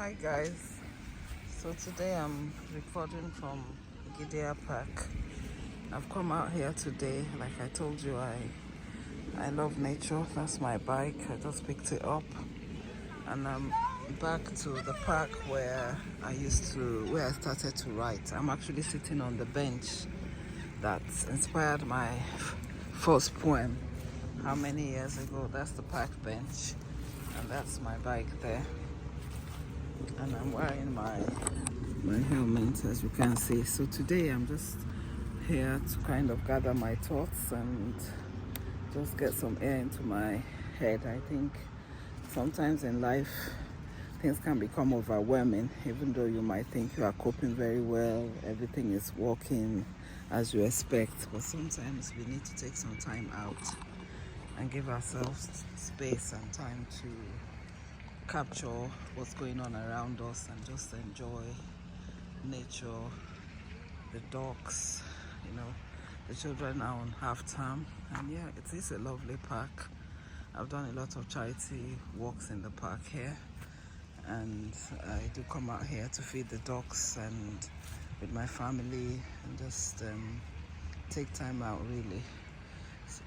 Hi guys, so today I'm recording from Gidea Park. I've come out here today, like I told you, I love nature. That's my bike. I just picked it up and I'm back to the park where I started to write. I'm actually sitting on the bench that inspired my first poem how many years ago. That's the park bench and that's my bike there, and I'm wearing my helmet, as you can see. So today I'm just here to kind of gather my thoughts and just get some air into my head. I think sometimes in life things can become overwhelming, even though you might think you are coping very well, everything is working as you expect, but sometimes we need to take some time out and give ourselves space and time to capture what's going on around us and just enjoy nature, the dogs, the children are on half term, and yeah, it is a lovely park. I've done a lot of charity walks in the park here, and I do come out here to feed the dogs and with my family and just take time out really,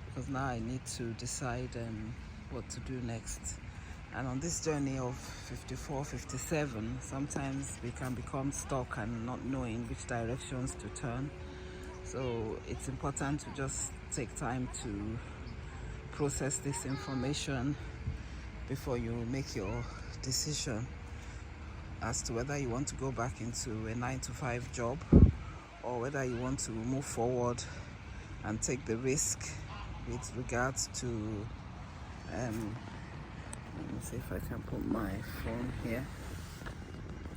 because now I need to decide what to do next. And on this journey of 54, 57, sometimes we can become stuck and not knowing which directions to turn. So it's important to just take time to process this information before you make your decision as to whether you want to go back into a 9-to-5 job or whether you want to move forward and take the risk with regards to let me see if I can put my phone here.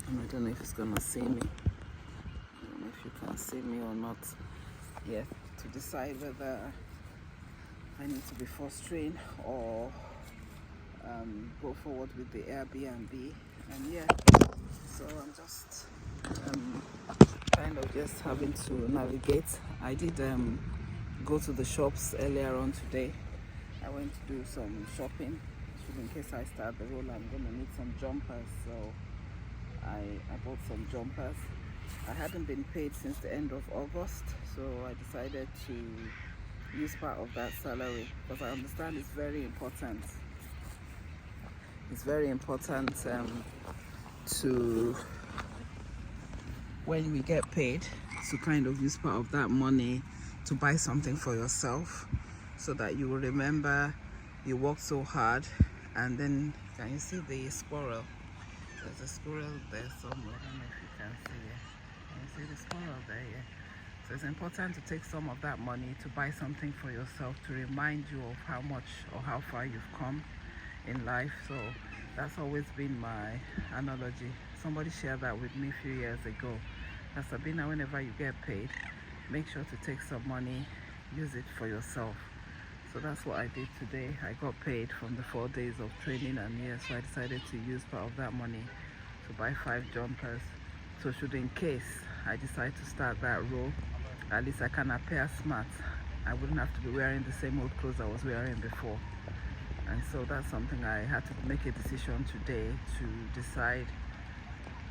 And I don't know if it's gonna see me. I don't know if you can see me or not. Yeah, to decide whether I need to be fostering or go forward with the Airbnb. And yeah, so I'm just kind of just having to navigate. I did go to the shops earlier on today. I went to do some shopping. In case I start the roll, I'm going to need some jumpers, so I bought some jumpers. I hadn't been paid since the end of August, so I decided to use part of that salary, because I understand it's very important. It's very important to, when we get paid, to kind of use part of that money to buy something for yourself, so that you will remember you worked so hard. And then, can you see the squirrel? There's a squirrel there somewhere. I don't know if you can see it. Can you see the squirrel there? Yeah. So it's important to take some of that money to buy something for yourself to remind you of how much or how far you've come in life. So that's always been my analogy. Somebody shared that with me a few years ago. That Sabina, whenever you get paid, make sure to take some money, use it for yourself. So that's what I did today. I got paid from the 4 days of training, and yeah, so I decided to use part of that money to buy 5 jumpers. So should in case I decide to start that role, at least I can appear smart. I wouldn't have to be wearing the same old clothes I was wearing before. And so that's something I had to make a decision today to decide,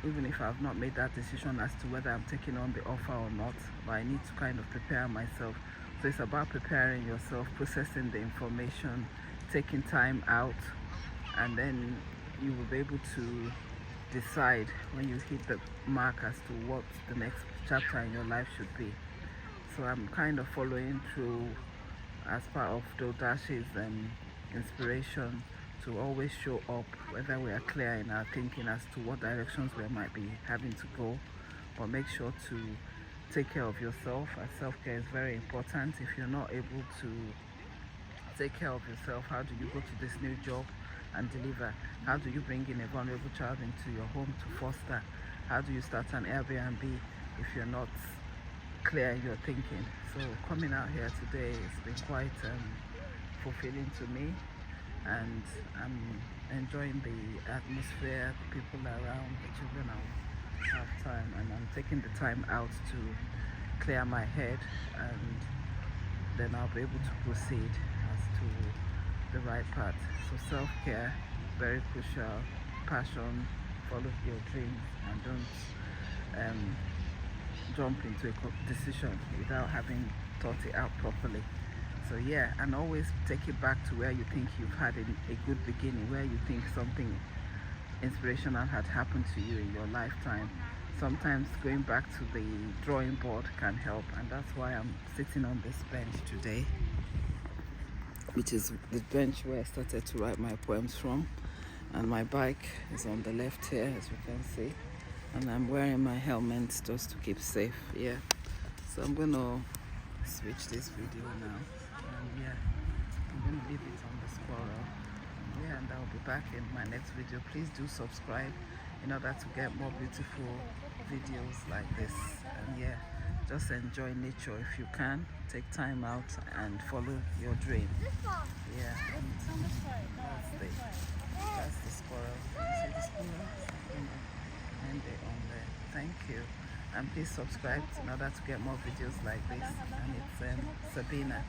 even if I've not made that decision as to whether I'm taking on the offer or not, but I need to kind of prepare myself. So it's about preparing yourself, processing the information, taking time out, and then you will be able to decide when you hit the mark as to what the next chapter in your life should be. So I'm kind of following through as part of Dodashi's inspiration to always show up, whether we are clear in our thinking as to what directions we might be having to go, but make sure to take care of yourself, as self-care is very important. If you're not able to take care of yourself, how do you go to this new job and deliver? How do you bring in a vulnerable child into your home to foster? How do you start an Airbnb if you're not clear in your thinking? So coming out here today has been quite fulfilling to me, and I'm enjoying the atmosphere, the people around, the children are have time, and I'm taking the time out to clear my head, and then I'll be able to proceed as to the right path. So self-care, very crucial, passion, follow your dreams and don't jump into a decision without having thought it out properly. So yeah, and always take it back to where you think you've had a good beginning, where you think something inspirational had happened to you in your lifetime. Sometimes going back to the drawing board can help, and that's why I'm sitting on this bench today, which is the bench where I started to write my poems from. And my bike is on the left here, as you can see, and I'm wearing my helmet just to keep safe. Yeah, so I'm gonna switch this video now, and yeah, I'm gonna leave it on the squirrel. Yeah, and I'll be back in my next video. Please do subscribe in order to get more beautiful videos like this. And yeah, just enjoy nature if you can. Take time out and follow your dream. Yeah, that's the squirrel. See the squirrel? And they're on there. Thank you. And please subscribe in order to get more videos like this. And it's Sabina.